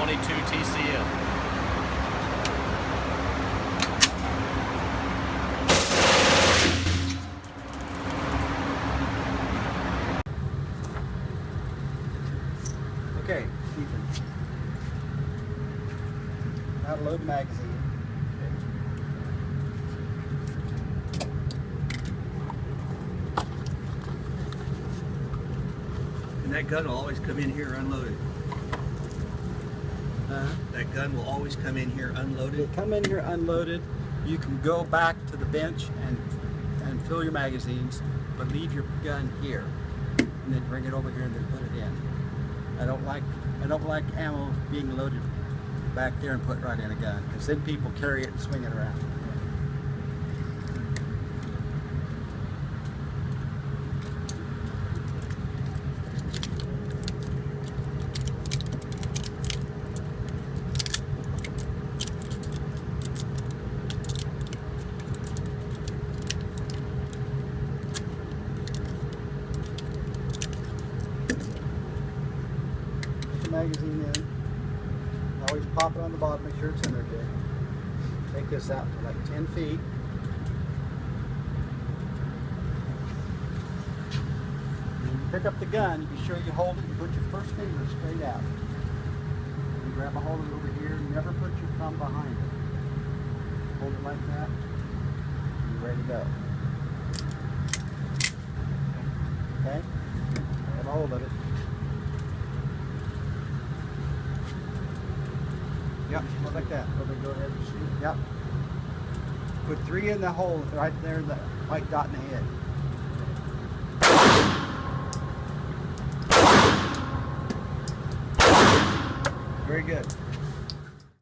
22 TCM. Okay, Ethan. Now to load the magazine. And that gun will always come in here unloaded. That gun will always come in here unloaded. They come in here unloaded. You can go back to the bench and fill your magazines, but leave your gun here, and then bring it over here and then put it in. I don't like ammo being loaded back there and put right in a gun, because then people carry it and swing it around. Magazine in. Always pop it on the bottom, make sure it's in there good. Take this out to like 10 feet. When you pick up the gun, be sure you hold it and put your first finger straight out. You grab a hold of it over here, never put your thumb behind it. Hold it like that, and you're ready to go. Okay? Grab a hold of it. Yep, like that. Go ahead and shoot. Yep. Put 3 in the hole right there, the white dot in the head. Very good.